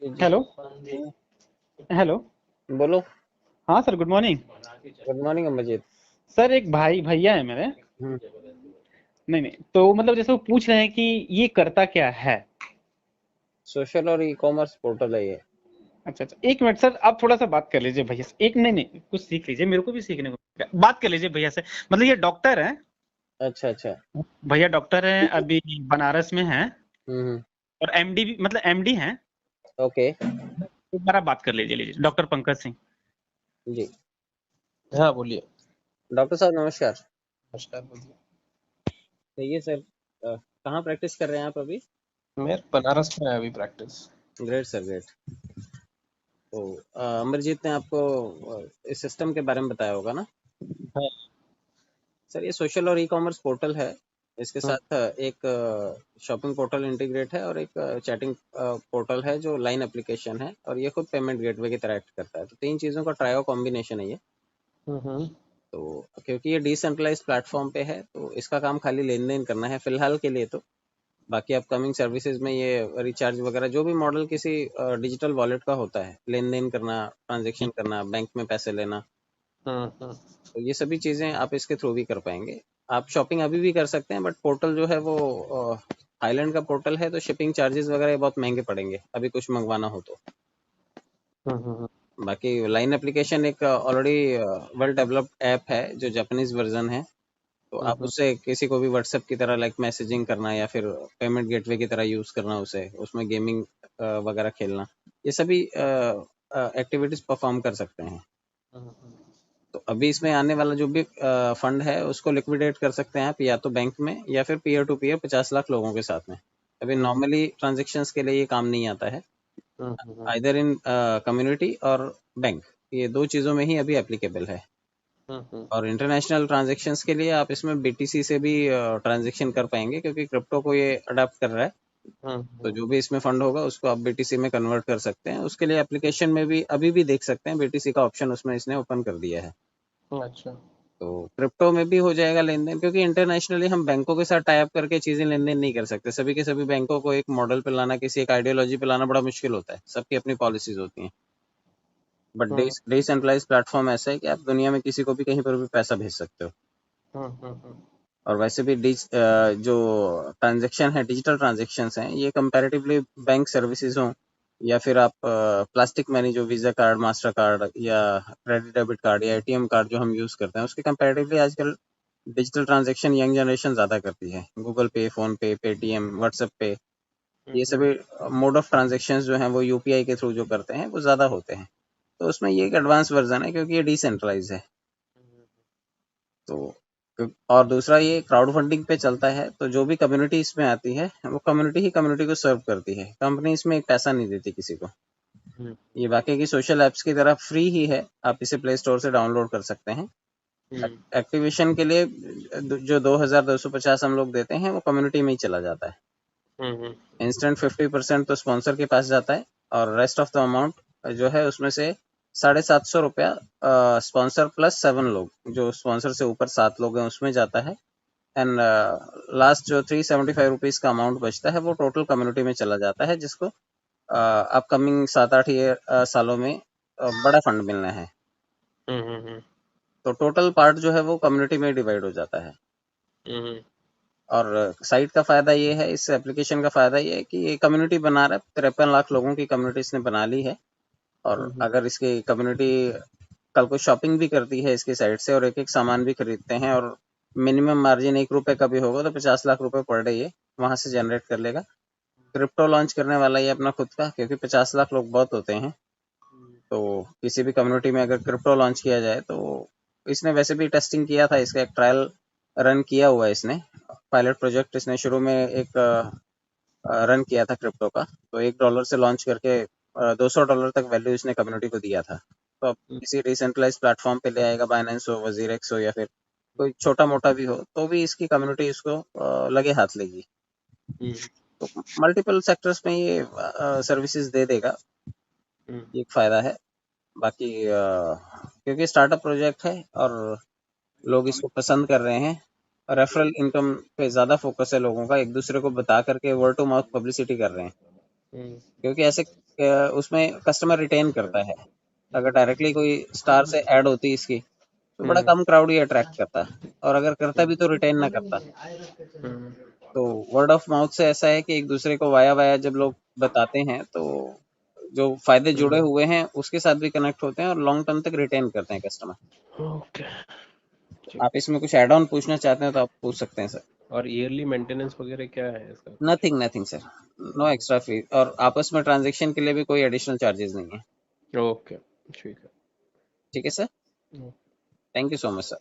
Hello. Hello. बोलो। हाँ sir, good morning. Good morning Amarjeet. Sir एक भाई भैया है मेरे। हम्म। नहीं नहीं, तो मतलब जैसे वो पूछ रहे हैं कि ये करता क्या है। सोशल और ई कॉमर्स पोर्टल है ये। अच्छा अच्छा, एक मिनट सर, आप थोड़ा सा बात कर लीजिए भैया से। एक नहीं नहीं, कुछ सीख लीजिए, मेरे को भी सीखने को मिलेगा। बात कर लीजिए भैया से। मतलब ये डॉक्टर हैं। अच्छा अच्छा। भैया डॉक्टर हैं, अभी बनारस में हैं। हम्म। और एमडी भी, मतलब एमडी हैं। ओके। एक बार आप बात कर लीजिए, डॉक्टर पंकज सिंह। जी। हाँ बोलिए। डॉक्टर साहब नमस्कार। नमस्कार बोलिए। कहिए सर। कहाँ प्रैक्टिस कर रहे हैं आप अभी? मैं बनारस में है अभी प्रैक्टिस। Great sir, great. तो अमरजीत ने आपको इस सिस्टम के बारे में बताया होगा ना? हाँ। सर ये सोशल और ई कॉमर्स पोर्टल है। इसके हम्म, साथ एक शॉपिंग पोर्टल इंटीग्रेट है और एक चैटिंग पोर्टल है जो लाइन एप्लीकेशन है, और ये खुद पेमेंट गेटवे की तरह एक्ट करता है। तो तीन चीज़ों का ट्रायो कॉम्बिनेशन है ये। हम्म, तो क्योंकि ये डिसेंट्रलाइज्ड प्लेटफॉर्म पे है तो इसका काम खाली लेन देन करना है फिलहाल के लिए। तो बाकी अपकमिंग सर्विसेज में ये रिचार्ज वगैरह जो भी मॉडल किसी डिजिटल वॉलेट का होता है, लेन देन करना, ट्रांजेक्शन करना, बैंक में पैसे लेना, हम्म। तो ये सभी चीज़ें आप इसके थ्रू भी कर पाएंगे। आप शॉपिंग अभी भी कर सकते हैं, बट पोर्टल जो है वो थाईलैंड का पोर्टल है, तो शिपिंग चार्जेस वगैरह बहुत महंगे पड़ेंगे अभी कुछ मंगवाना हो तो। हम्म। बाकी लाइन एप्लीकेशन एक ऑलरेडी वेल डेवलप्ड ऐप है जो जापानीज वर्जन है। तो आप हम्म। उससे किसी को भी व्हाट्सएप की तरह लाइक मैसेजिंग करना या फिर पेमेंट गेटवे की तरह यूज़ करना, उसे उसमें गेमिंग वगैरह खेलना, ये सभी एक्टिविटीज़ परफॉर्म कर सकते हैं। तो अभी इसमें आने वाला जो भी फंड है उसको लिक्विडेट कर सकते हैं आप या तो बैंक में या फिर पीयर टू पीयर 50 लाख लोगों के साथ में। अभी नॉर्मली ट्रांजेक्शन्स के लिए ये काम नहीं आता है, आइदर इन कम्युनिटी और बैंक, ये दो चीज़ों में ही अभी एप्लीकेबल है। और इंटरनेशनल ट्रांजैक्शंस के लिए आप इसमें बीटीसी से भी ट्रांजैक्शन कर पाएंगे, क्योंकि क्रिप्टो को ये अडॉप्ट कर रहा है। तो जो भी इसमें फंड होगा उसको आप बीटीसी में कन्वर्ट कर सकते हैं। उसके लिए एप्लीकेशन में भी अभी भी देख सकते हैं, बीटीसी का ऑप्शन उसमें इसने ओपन कर दिया है। अच्छा। तो क्रिप्टो में भी हो जाएगा लेन देन, क्योंकि इंटरनेशनली हम बैंकों के साथ टाई अप करके चीजें लेन देन नहीं कर सकते। सभी के सभी बैंकों को एक मॉडल पे लाना, किसी एक आइडियोलॉजी पे लाना बड़ा मुश्किल होता है, सबकी अपनी पॉलिसीज होती हैं। बट हम्म, डिसेंट्रलाइज प्लेटफॉर्म ऐसा है कि आप दुनिया में किसी को भी कहीं पर भी पैसा भेज सकते हो। और वैसे भी जो ट्रांजेक्शन है, डिजिटल ट्रांजेक्शन्स हैं, ये कंपैरेटिवली बैंक सर्विसेज हों या फिर आप प्लास्टिक मनी जो वीज़ा कार्ड, मास्टर कार्ड या क्रेडिट डेबिट कार्ड या एटीएम कार्ड जो हम यूज़ करते हैं, उसके कंपैरेटिवली आजकल डिजिटल ट्रांजेक्शन यंग जनरेशन ज़्यादा करती है। गूगल पे, फ़ोन पे, पेटीएम, व्हाट्सएप पे, ये सभी मोड ऑफ ट्रांजेक्शन्स जो हैं वो यूपीआई के थ्रू जो करते हैं वो ज़्यादा होते हैं। तो उसमें ये एक एडवांस वर्जन है क्योंकि ये डिसेंट्रलाइज है। तो और दूसरा ये क्राउड फंडिंग पे चलता है, तो जो भी कम्युनिटी इसमें आती है वो कम्युनिटी ही कम्युनिटी को सर्व करती है, कंपनी इसमें एक पैसा नहीं देती किसी को। ये बाकी की सोशल ऐप्स की तरह फ्री ही है, आप इसे प्ले स्टोर से डाउनलोड कर सकते हैं। एक्टिवेशन के लिए जो 2250 हम लोग देते हैं वो कम्युनिटी में ही चला जाता है। इंस्टेंट 50% तो स्पॉन्सर के पास जाता है, और रेस्ट ऑफ द अमाउंट जो है उसमें से 750 रुपया स्पॉन्सर प्लस 7 लोग, जो स्पॉन्सर से ऊपर 7 लोग हैं उसमें जाता है। एंड लास्ट जो 375 रुपीज़ का अमाउंट बचता है वो टोटल कम्युनिटी में चला जाता है, जिसको अपकमिंग 7-8 सालों में बड़ा फंड मिलना है। तो टोटल पार्ट जो है वो कम्युनिटी में डिवाइड हो जाता है। और साइट का फ़ायदा ये है, इस एप्लीकेशन का फ़ायदा ये है कि ये कम्युनिटी बना रहा है, 53 लाख लोगों की कम्युनिटी इसने बना ली है। और अगर इसकी कम्युनिटी कल को शॉपिंग भी करती है इसकी साइट से और एक एक सामान भी खरीदते हैं, और मिनिमम मार्जिन 1 रुपए का भी होगा, तो 50 लाख रुपए पर डे ये वहां से जनरेट कर लेगा। क्रिप्टो लॉन्च करने वाला ये अपना खुद का, क्योंकि 50 लाख लोग बहुत होते हैं। तो किसी भी कम्युनिटी में अगर क्रिप्टो लॉन्च किया जाए तो इसने वैसे भी टेस्टिंग किया था, इसका एक ट्रायल रन किया हुआ है इसने। पायलट प्रोजेक्ट इसने शुरू में एक रन किया था क्रिप्टो का, तो $1 से लॉन्च करके $200 तक वैल्यू इसने कम्युनिटी को दिया था। तो अब किसी डिसेंट्रलाइज प्लेटफॉर्म पे ले आएगा, बाइनेंस हो, वजीरेक्स हो, या फिर कोई छोटा मोटा भी हो, तो भी इसकी कम्युनिटी इसको लगे हाथ लेगी। तो मल्टीपल सेक्टर्स में ये सर्विसेज दे देगा, ये एक फायदा है। बाकी क्योंकि स्टार्टअप प्रोजेक्ट है और लोग इसको पसंद कर रहे हैं, रेफरल इनकम पे ज़्यादा फोकस है लोगों का, एक दूसरे को बता करके वर्ड टू माउथ पब्लिसिटी कर रहे हैं। क्योंकि ऐसे उसमें कस्टमर रिटेन करता है। अगर डायरेक्टली कोई स्टार से ऐड होती है इसकी तो बड़ा कम क्राउड ही अट्रैक्ट करता है, और अगर करता भी तो रिटेन ना करता। तो वर्ड ऑफ माउथ से ऐसा है कि एक दूसरे को वाया वाया जब लोग बताते हैं तो जो फायदे जुड़े हुए हैं उसके साथ भी कनेक्ट होते हैं और लॉन्ग टर्म तक रिटेन करते हैं कस्टमर। ओके। आप इसमें कुछ एड ऑन पूछना चाहते हैं तो आप पूछ सकते हैं सर। और ईयरली मेंटेनेंस वगैरह क्या है इसका? Nothing sir, no extra fee, और आपस में ट्रांजेक्शन के लिए भी कोई एडिशनल चार्जेस नहीं है। ओके, ठीक है। ठीक है sir, thank you so much sir.